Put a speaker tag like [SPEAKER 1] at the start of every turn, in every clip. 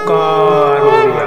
[SPEAKER 1] ओंकार ओडिया।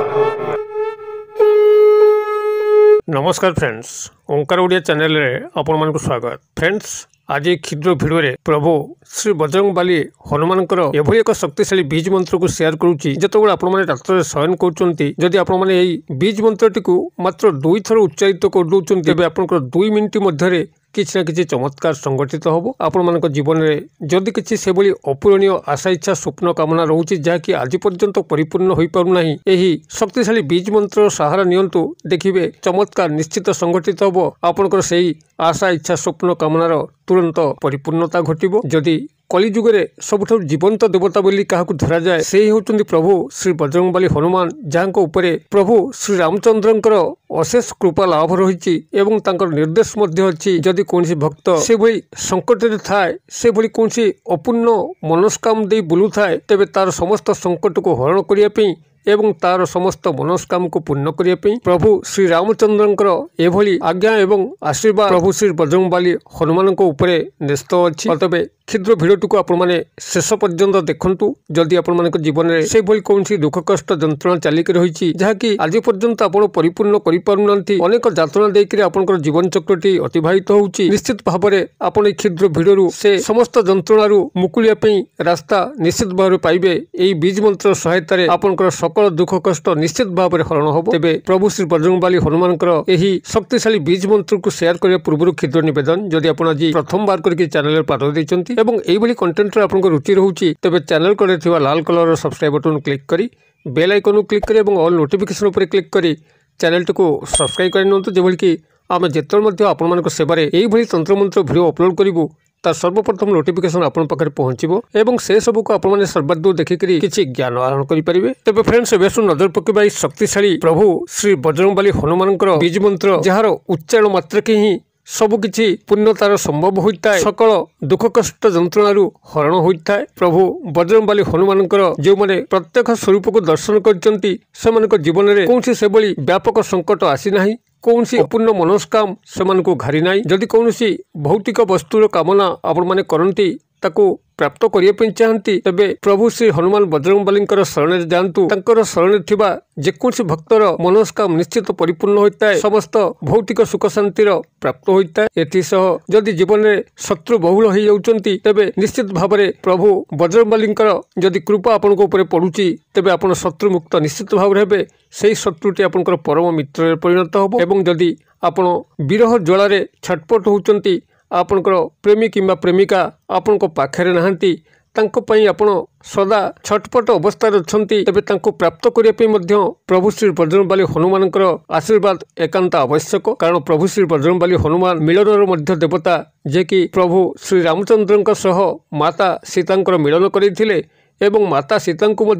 [SPEAKER 1] नमस्कार फ्रेंड्स, ओंकार ओडिया चैनल रे आपण मानक स्वागत। फ्रेंड्स, आज क्षुद्र भिडियो रे प्रभु श्री बजरंगबली हनुमान एभली एक शक्तिशाली बीज मंत्र को शेयर करुच्ची। जितेबाला आपण मैंने रात्र शयन करुँच, जदि आपण मैंने बीज मंत्रटी को मात्र 2 थर उच्चारित करदे तेज आप 2 मिनिट मध्य किसी ना कि चमत्कार संगठित हम। आपण मान जीवन में जदि किसी से भली अपूरणीय आशा इच्छा स्वप्न कामना रोचे जहाँकि आज पर्यंत परिपूर्ण हो पारना, यही शक्तिशाली बीज मंत्र सहारा नियंतु, देखिए चमत्कार निश्चित संगठित हम। आपणकर से आशा इच्छा स्वप्न कामनार तुरंत परिपूर्णता घटिबो। जदि कलिजुगे सबुठ जीवंत देवता बोली क्या धरा जाए से होचुंदी प्रभु श्री बजरंगबली हनुमान, जहाँ उपरे प्रभु श्री रामचंद्रंकर अशेष कृपा लाभ रही एवं तांकर निर्देश अच्छी। जदि कौन भक्त से भली संकट थाए, से भली कौन अपूर्ण मनस्काम दे बुलू थाए, तेबे तार समस्त संकट को हरण करने एवं तार समस्त मनस्काम को पूर्ण करने प्रभु श्री रामचंद्रंकर एभली आज्ञा एवं आशीर्वाद प्रभु श्री बजरंगबली हनुमान उपरे न्यस्त अच्छी। तबे क्षुद्र भिडियोटी को आपण मैंने शेष पर्यंत देखु। जदि आपण मान जीवन में से भली कौन दुख कष्ट जंत्रणा चलिक रही जहाँकि आज पर्यंत आप परिपूर्ण करना, अनेक यातना देकर आपंकर जीवन चक्रटी अतिबाहित होउची, निश्चित भाव में आपण क्षुद्र भिडियो से समस्त जंत्रणु मुकुलिया रास्ता निश्चित भाव में पाइबे। यही बीज मंत्र सहायतार आपंकर सकल दुख कष्ट निश्चित भाव में हरण हम। तेबे प्रभु श्री बजरंगबली हनुमान यही शक्तिशाली बीज मंत्र को शेयर करने पूर्व क्षुद्र निवेदन, जदि आप आज प्रथम बार करके चैनल पाद देते एवं यही कंटेंट आपको रुचि रोचे, तेबे चैनल कड़े लाल कलर सब्सक्राइब बटन क्लिक करी बेल आइकन क्लिक करी और ऑल नोटिफिकेशन उपर क्लिक करी चैनल को सब्सक्राइब कर नियंतु, जेभली कि आम जिते आपण सेवार यही तंत्र मंत्र भिडियो अपलोड करूँ तार सर्वप्रथम नोटिफिकेशन आपण पाखे पहुंचो एवं से सब को आपने सर्वादू देखिकी किसी ज्ञान आहरण करेंगे। तेज फ्रेंड्स, एवं नजर पकेबा शक्तिशाली प्रभु श्री बजरंगबली हनुमान बीज मंत्र, जार उच्चारण मात्र के ही सबकि पूर्णतार संभव होता है, सकल दुख कष्ट जंत्रणु हरण होता है। प्रभु बजरंगबली हनुमान जो मैंने प्रत्यक्ष स्वरूप को दर्शन कर जीवन में कौन से भली व्यापक संकट आसी ना, कौन सी अपूर्ण मनस्काम से घारी ना। जदि कौन सी भौतिक वस्तुर कामना आपण मैंने करती ताको प्राप्त करने चाहती, तेबे प्रभु श्री हनुमान बजरंगबली शरण जातु। शरण थिबा जेकोसी भक्तर मनस्काम निश्चित परिपूर्ण होता है, समस्त भौतिक सुख शांतिर प्राप्त होता है। एथिसह जदि जीवन में शत्रु बहुल हो जाउचंती, तेबे निश्चित भाव में प्रभु बजरंगबली जदि कृपा आपण ऊपर पड़ुची, तेबे आपण शत्रु मुक्त निश्चित भाव में हेबे। से शत्रुटी आपनकर परम मित्र परिणत होबो। एवं जदि आपण विरह ज्वालारे छटपट होउचंती, आपनकर प्रेमी किंबा प्रेमिका आपण पाखरे नहांती, तांको पई आपण सदा छटपट अवस्था अच्छी, तेबे तांको प्राप्त करने प्रभु श्री बजरंगबली हनुमान आशीर्वाद एकांत आवश्यक। कारण प्रभु श्री बजरंगबली हनुमान मिलनर मध्य देवता, जे कि प्रभु श्री रामचंद्र सह माता सीता मिलन करते एवं माता सीता को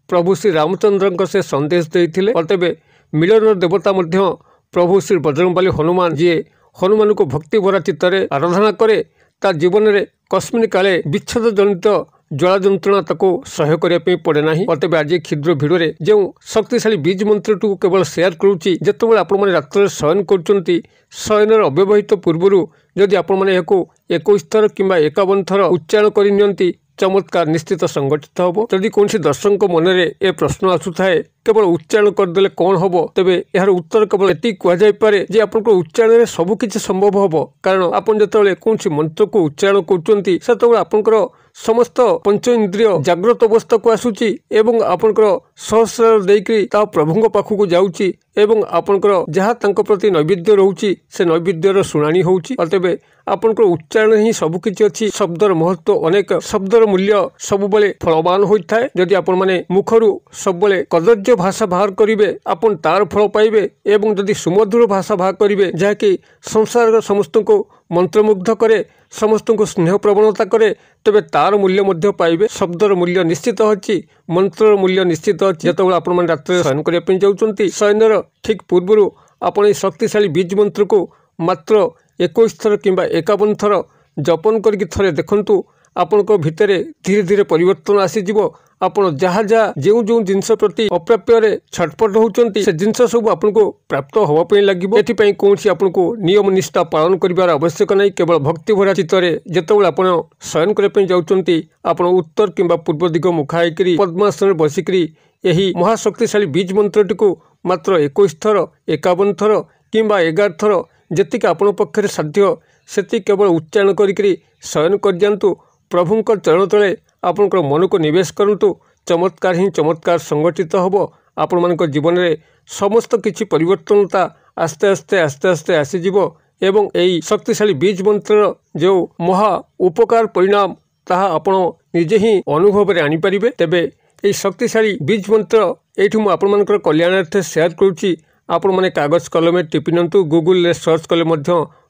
[SPEAKER 1] प्रभु श्री रामचंद्र से संदेश देते। तेबे मिलनर देवता प्रभु श्री बजरंगबली हनुमान, जी हनुमान को भक्ति भरा चित्तरे आराधना करे, ता जीवन में कस्मिन काले विच्छेद जनित ज्वाला जंत्रणा ताको सह्य करने पड़े ना। तेज आज क्षुद्र भिडियो जो शक्तिशाली बीज मंत्र टू केवल शेयर करुच्ची, जितेबाला आपण रात्र शयन कर शयनर अव्यवहित पूर्व जदि आपण मैंने 21 थर कि 51 थर उच्चारण करनी, चमत्कार निश्चित संगठित हम। जदि कौन दर्शक मन में ए प्रश्न आसुए केवल उच्चारण करदे कौन हम, तेबे यार उत्तर केवल एति कहुपे जे आप उच्चारण सबकि संभव हम। कारण आप जो कौन मंत्र को उच्चारण कर आपंकर समस्त पंच इंद्रिय जाग्रत अवस्था को आसूची एवं आपंकर सहस्र देकर प्रभु पाखक जाऊँगी एवं आपंकर जहाँ तांको प्रति नैवेद्य रोची से नैवेद्यर शुणाणी होउची। तेबे आपंकर उच्चारण ही सबकि अच्छी। शब्दर महत्व अनेक, शब्दर मूल्य सबुबले फलवान होता है। जदि आपण माने मुखरू सबले कदर्य भाषा बाहर करेंगे, आपन तार फल पाइबे एवं जदि सुमधुर भाषा बाहर करेंगे जहाँकि संसार समस्त को मंत्रमुग्ध करे, समस्त को स्नेह प्रवणता करे, तेबे तार मूल्य मध्य पाइबे। शब्दर मूल्य निश्चित अच्छी, मंत्र मूल्य निश्चित अच्छी। जो आप रात्र शयन करने जाऊँच, शयनर ठीक पूर्व आप शक्तिशाली बीज मंत्र को मात्र 21 थर कि 51 थर जपन करके थरे देखंतु, आपण भितर धीरे धीरे परिवर्तन आसीजिव। आपण जहाँ जहाँ जो जो जिनस प्रति अप्राप्य छटपट होती से जिनस सब आपको प्राप्त होगापी लगे। ये कौन आपन को नियम निष्ठा पालन कर आवश्यक नहीं। केवल भक्ति भरा चित्तरे जितेबाला आप शयन करने जाऊँच, आप उत्तर किंबा पूर्व दिग मुखा होकर पद्मासन बसिक यही महाशक्तिशाली बीज मंत्रटी को मात्र 21 थर 51 थर किंबा 11 थर जी आपण पक्षर साध्य से केवल उच्चारण करी शयन कर दिंतु। प्रभुंकर चरण तले आपणकर मन को निवेश करंतु। चमत्कार ही चमत्कार संगठित हम। आपण मान जीवन में समस्त किछि परिवर्तनता आस्ते आस्ते आस्ते आस्ते आसीजिव एवं यही शक्तिशाली बीज मंत्र जो महा उपकार परिणाम ताहा आपण निजे ही अनुभव में आनीपारे। तेबे यही शक्तिशाली बीज मंत्र ये आपण मानकर कल्याणार्थे शेयर करुच्ची। आपण माने कागज कलमे टिपि नियंतु। गूगल सर्च कले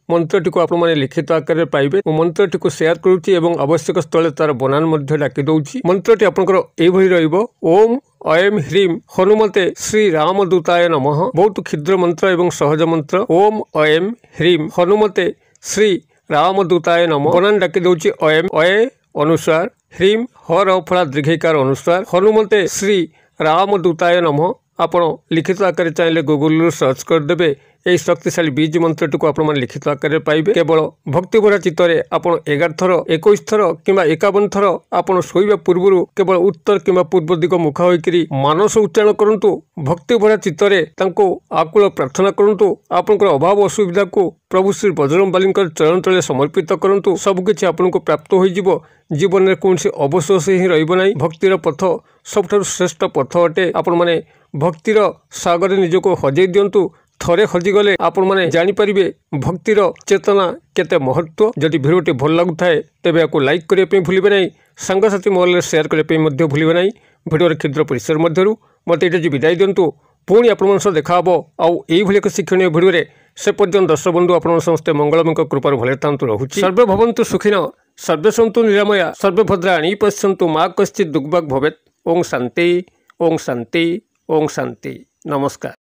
[SPEAKER 1] मंत्रटी को आपण माने लिखित आकार में पाइबे। मंत्रटी को शेयर करुच्ची एवं आवश्यक स्थले तार बनान मध्य डाकी दउची। मंत्रटी आपनकर एभଳି रहइबो ओम ऐं ह्रीं हनुमते श्री रामदूताय नमः। बहुत क्षुद्र मंत्र एवं सहज मंत्र। ओम ऐं ह्रीं हनुमते श्री रामदूताय नमः। बनान डाकी दउची ऐं ऐ अनुसार ह्रीं हर फला दीर्घिकार अनुसार हनुमते श्री रामदूताय नमः। आपण लिखित आकार चाहिए गूगल सर्च करदे। यही शक्तिशाली बीज मंत्रटी को आपण लिखित आकार में पाइबे। केवल भक्तिभरा चित्तरे आपण 11 थर 21 थर किंबा 51 थर आपण शोइबा पूर्व केवल उत्तर किंबा पूर्व दिग मुख होइकरी मानस उच्चारण करंतु। भक्तिभरा चित्तरे तांको आकुल प्रार्थना करंतु। आपनकर अभाव असुविधा को प्रभु श्री बजरंगबली चरण तले समर्पित करंतु। सबकिछि आपनको प्राप्त होइजिवो। जीवन में कौन से अवशोष ही रही। भक्तिर पथ सबठारु श्रेष्ठ पथ अटे। आपण माने भक्तिर सागर निजको हजई दिंतु। थरे हजिगले आपण माने जानीपारे भक्तिर चेतना केते महत्व। जदि भिडियोटी भल लगुए तेज या लाइक करने भूलें ना। सांगसाथी महल शेयर करने भूलें ना। भिडियो क्षुद्र परिसर मध्य मत ये विदाय दिंतु। पुणी आपण देखा आउ एक शिक्षणीय भिडियो से पर्यटन दर्शक बंधु आपण समस्ते मंगलमय कृपार भले तांतु रहुछि। सर्वे भवन्तु सुखिनः सर्वे सन्तु निरामया सर्वे भद्राणि पश्यन्तु मा कश्चित् दुर्भाग् भवेत्। ओं शान्ति ओं शान्ति ओं शान्ति। नमस्कार।